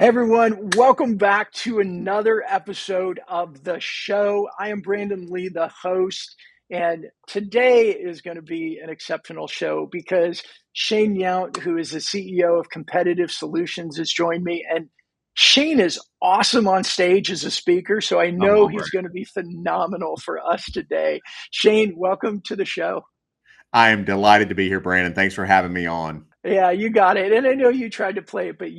Hey everyone, welcome back to another episode of the show. I am Brandon Lee, the host, and today is going to be an exceptional show because Shane Yount, who is the CEO of Competitive Solutions, has joined me. And Shane is awesome on stage as a speaker, so I Come know on, he's Brandon. going to be phenomenal for us today. Shane, welcome to the show. I am delighted to be here, Brandon. Thanks for having me on. Yeah, you got it. And I know you tried to play it, but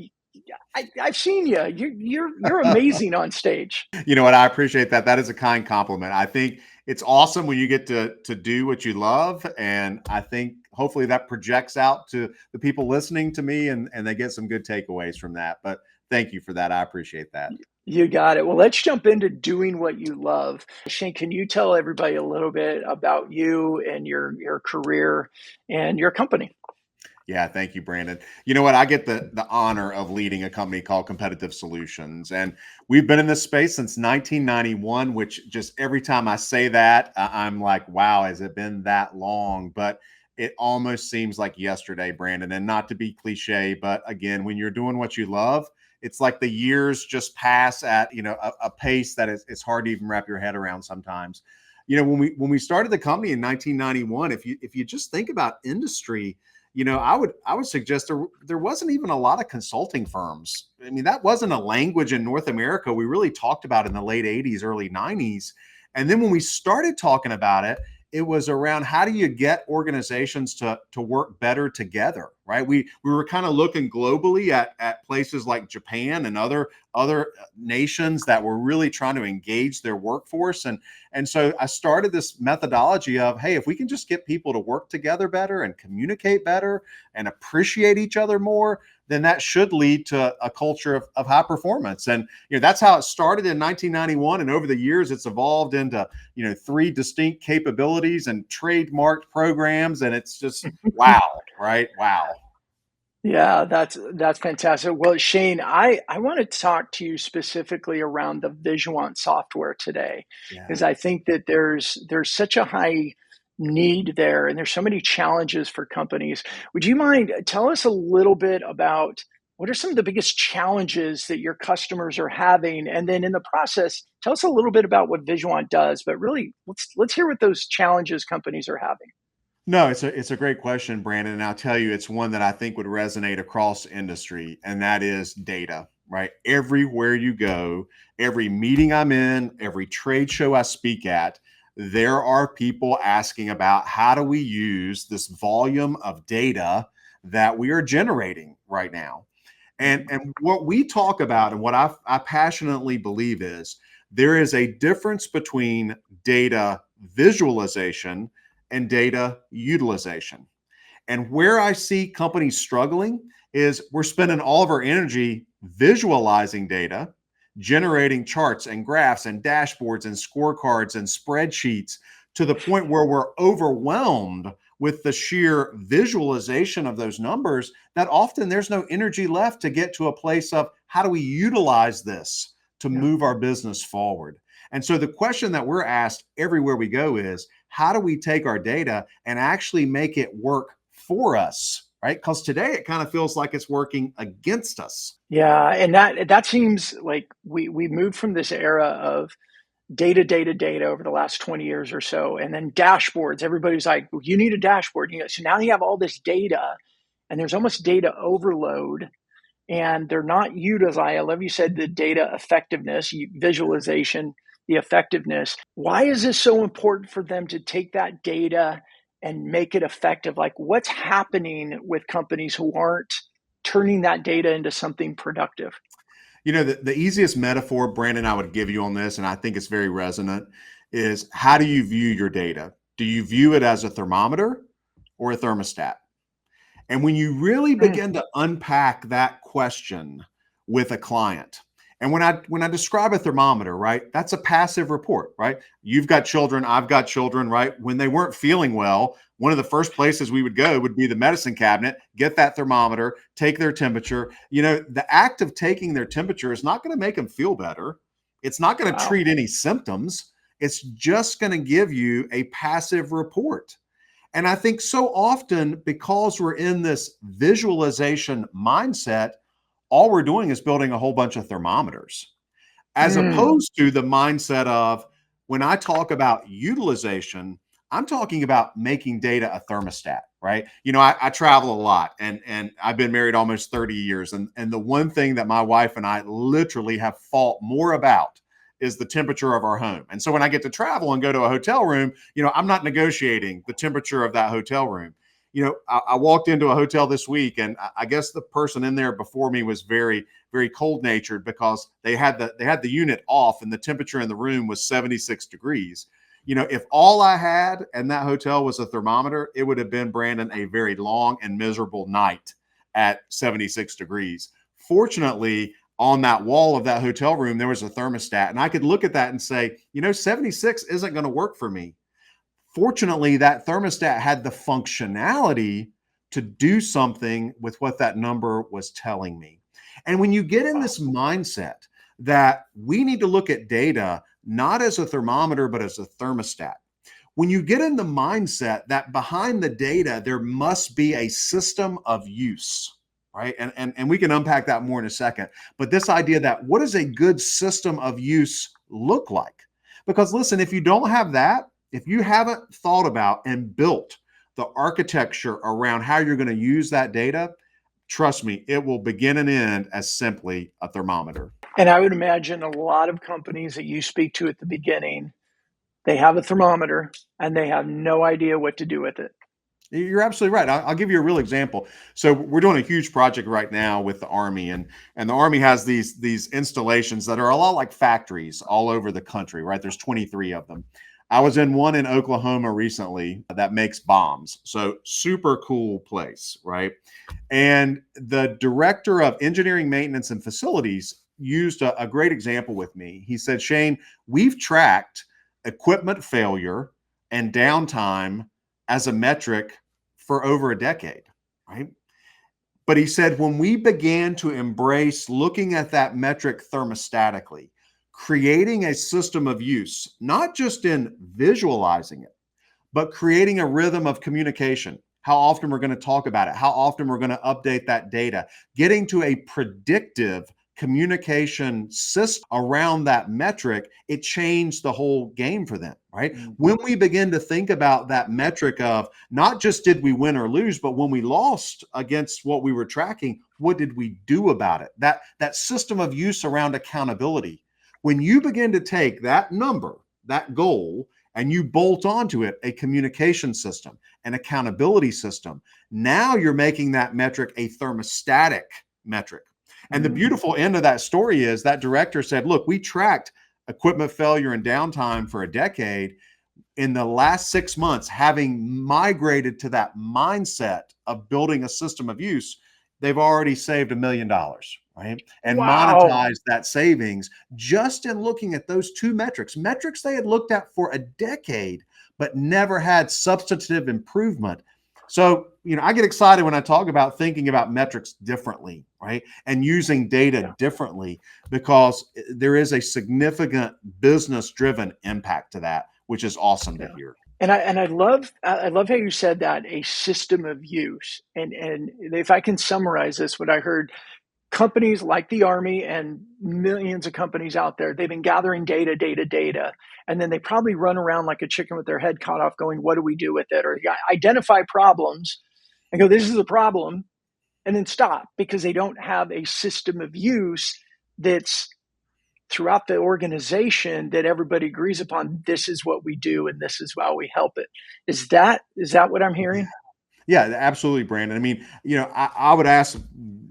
I've seen you. You're amazing on stage. You know what? I appreciate that. That is a kind compliment. I think it's awesome when you get to do what you love, and I think hopefully that projects out to the people listening to me, and they get some good takeaways from that. But thank you for that. I appreciate that. You got it. Well, let's jump into doing what you love. Shane, can you tell everybody a little bit about you and your career and your company? Yeah, thank you, Brandon. You know what? I get the honor of leading a company called Competitive Solutions, and we've been in this space since 1991. Which just every time I say that, I'm like, wow, has it been that long? But it almost seems like yesterday, Brandon. And not to be cliche, but again, when you're doing what you love, it's like the years just pass at a pace that is it's hard to even wrap your head around sometimes. When we started the company in 1991, if you just think about industry, I would suggest there wasn't even a lot of consulting firms. I mean, that wasn't a language in North America we really talked about in the late 80s, early 90s. And then when we started talking about it, it was around how do you get organizations to work better together, right? We were kind of looking globally at places like Japan and other nations that were really trying to engage their workforce. And so I started this methodology of, hey, if we can just get people to work together better and communicate better and appreciate each other more, then that should lead to a culture of high performance. And that's how it started in 1991. And over the years, it's evolved into three distinct capabilities and trademarked programs. And it's just wow, right? Wow. Yeah, that's fantastic. Well, Shane, I want to talk to you specifically around the Visuant software today, Yeah. because I think that there's such a high need there, and there's so many challenges for companies. Would you mind tell us a little bit about what are some of the biggest challenges that your customers are having, and then in the process, tell us a little bit about what Visuant does. But really, let's hear what those challenges companies are having. No, it's a great question, Brandon, and I'll tell you, it's one that I think would resonate across industry, and that is data, right? Everywhere you go, every meeting I'm in, every trade show I speak at, there are people asking about how do we use this volume of data that we are generating right now. And what we talk about and what I passionately believe is there is a difference between data visualization and data utilization. And where I see companies struggling is we're spending all of our energy visualizing data, generating charts and graphs and dashboards and scorecards and spreadsheets to the point where we're overwhelmed with the sheer visualization of those numbers that often there's no energy left to get to a place of how do we utilize this to Yeah. move our business forward. And so the question that we're asked everywhere we go is how do we take our data and actually make it work for us, right? Because today it kind of feels like it's working against us. Yeah, and that seems like we moved from this era of data over the last 20 years or so, and then dashboards. Everybody's like, well, you need a dashboard. So now you have all this data, and there's almost data overload, and they're not utilized. I love you said the data effectiveness, visualization, the effectiveness. Why is this so important for them to take that data and make it effective? Like, what's happening with companies who aren't turning that data into something productive? The easiest metaphor, Brandon, I would give you on this, and I think it's very resonant, is how do you view your data? Do you view it as a thermometer or a thermostat? And when you really Mm, begin to unpack that question with a client, and when I describe a thermometer, right, that's a passive report, right? You've got children, I've got children, right? When they weren't feeling well, one of the first places we would go would be the medicine cabinet, get that thermometer, take their temperature. The act of taking their temperature is not going to make them feel better. It's not going to wow. treat any symptoms. It's just going to give you a passive report. And I think so often, because we're in this visualization mindset, all we're doing is building a whole bunch of thermometers, as Mm. opposed to the mindset of when I talk about utilization, I'm talking about making data a thermostat, right? I travel a lot, and I've been married almost 30 years. And the one thing that my wife and I literally have fought more about is the temperature of our home. And so when I get to travel and go to a hotel room, I'm not negotiating the temperature of that hotel room. I walked into a hotel this week, and I guess the person in there before me was very, very cold natured because they had the unit off and the temperature in the room was 76 degrees. If all I had in that hotel was a thermometer, it would have been, Brandon, a very long and miserable night at 76 degrees. Fortunately, on that wall of that hotel room, there was a thermostat, and I could look at that and say, 76 isn't going to work for me. Fortunately, that thermostat had the functionality to do something with what that number was telling me. And when you get in Wow. this mindset that we need to look at data not as a thermometer, but as a thermostat, when you get in the mindset that behind the data, there must be a system of use, right? And we can unpack that more in a second. But this idea that what does a good system of use look like? Because listen, if you don't have that, if you haven't thought about and built the architecture around how you're going to use that data, trust me, it will begin and end as simply a thermometer. And I would imagine a lot of companies that you speak to at the beginning, they have a thermometer and they have no idea what to do with it. You're absolutely right. I'll give you a real example. So we're doing a huge project right now with the Army, and the Army has these installations that are a lot like factories all over the country. Right? There's 23 of them. I was in one in Oklahoma recently that makes bombs. So super cool place, right? And the director of engineering, maintenance, and facilities used a great example with me. He said, Shane, we've tracked equipment failure and downtime as a metric for over a decade, right? But he said when we began to embrace looking at that metric thermostatically, creating a system of use, not just in visualizing it, but creating a rhythm of communication. How often we're going to talk about it, how often we're going to update that data, getting to a predictive communication system around that metric, it changed the whole game for them, right? Mm. When we begin to think about that metric of not just did we win or lose, but when we lost against what we were tracking, what did we do about it? That system of use around accountability. When you begin to take that number, that goal, and you bolt onto it a communication system, an accountability system, now you're making that metric a thermostatic metric. And the Mm. beautiful end of that story is that director said, look, we tracked equipment failure and downtime for a decade. In the last 6 months, having migrated to that mindset of building a system of use, they've already saved $1 million, right? And Wow. monetized that savings just in looking at those two metrics they had looked at for a decade, but never had substantive improvement. So, I get excited when I talk about thinking about metrics differently, right? And using data Yeah. differently because there is a significant business driven impact to that, which is awesome to Yeah. hear. And I love how you said that, a system of use. And if I can summarize this, what I heard, companies like the Army and millions of companies out there, they've been gathering data, data, data. And then they probably run around like a chicken with their head cut off going, what do we do with it? Or identify problems and go, this is a problem, and then stop because they don't have a system of use that's throughout the organization that everybody agrees upon. This is what we do and this is how we help it. Is that what I'm hearing? Yeah, absolutely, Brandon. I mean, I would ask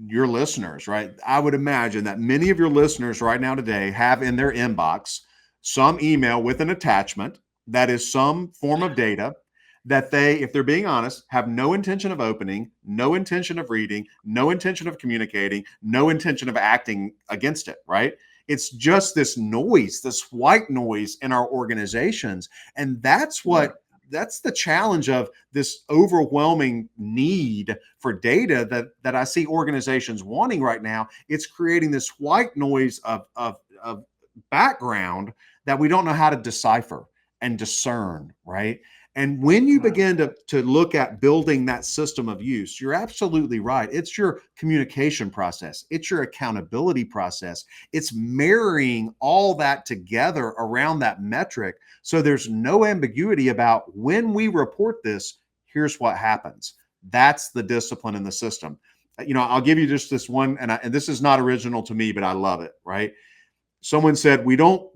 your listeners, right? I would imagine that many of your listeners right now today have in their inbox some email with an attachment that is some form of data that they, if they're being honest, have no intention of opening, no intention of reading, no intention of communicating, no intention of acting against it, right? It's just this noise, this white noise in our organizations. And Yeah. that's the challenge of this overwhelming need for data that I see organizations wanting right now. It's creating this white noise of background that we don't know how to decipher and discern, right? And when you Wow. begin to look at building that system of use, you're absolutely right. It's your communication process, it's your accountability process, it's marrying all that together around that metric. So there's no ambiguity about when we report this, here's what happens. That's the discipline in the system. I'll give you just this one, and this is not original to me, but I love it, right? Someone said we don't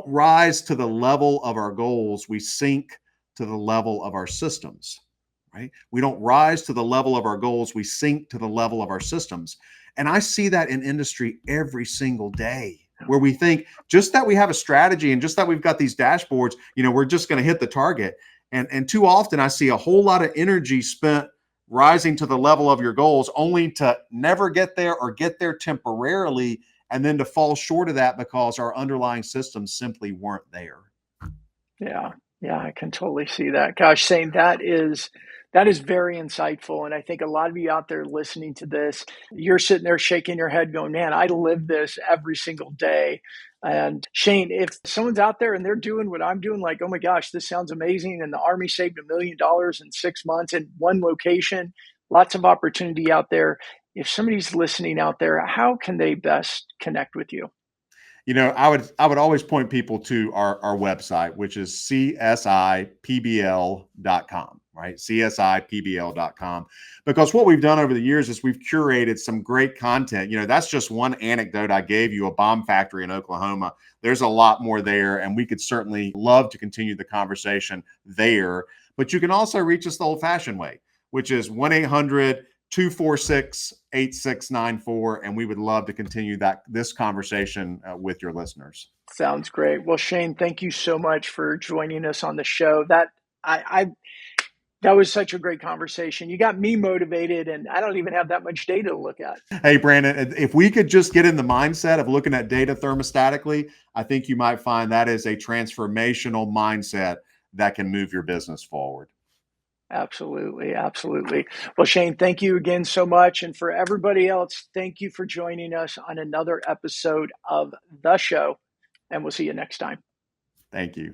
rise to the level of our goals, we sink to the level of our systems, right? We don't rise to the level of our goals, we sink to the level of our systems. And I see that in industry every single day, where we think just that we have a strategy and just that we've got these dashboards, we're just going to hit the target. And too often I see a whole lot of energy spent rising to the level of your goals only to never get there or get there temporarily, and then to fall short of that because our underlying systems simply weren't there. Yeah. Yeah, I can totally see that. Gosh, Shane, that is very insightful. And I think a lot of you out there listening to this, you're sitting there shaking your head going, man, I live this every single day. And Shane, if someone's out there and they're doing what I'm doing, like, oh my gosh, this sounds amazing. And the Army saved $1 million in 6 months in one location, lots of opportunity out there. If somebody's listening out there, how can they best connect with you? I would always point people to our website, which is csipbl.com, right? csipbl.com. Because what we've done over the years is we've curated some great content. That's just one anecdote I gave you, a bomb factory in Oklahoma. There's a lot more there, and we could certainly love to continue the conversation there. But you can also reach us the old fashioned way, which is 1-800-246-8694, and we would love to continue this conversation with your listeners. Sounds great. Well, Shane, thank you so much for joining us on the show. That was such a great conversation. You got me motivated, and I don't even have that much data to look at. Hey, Brandon, if we could just get in the mindset of looking at data thermostatically, I think you might find that is a transformational mindset that can move your business forward. Absolutely, absolutely. Well, Shane, thank you again so much, and for everybody else, thank you for joining us on another episode of the show. And we'll see you next time. Thank you.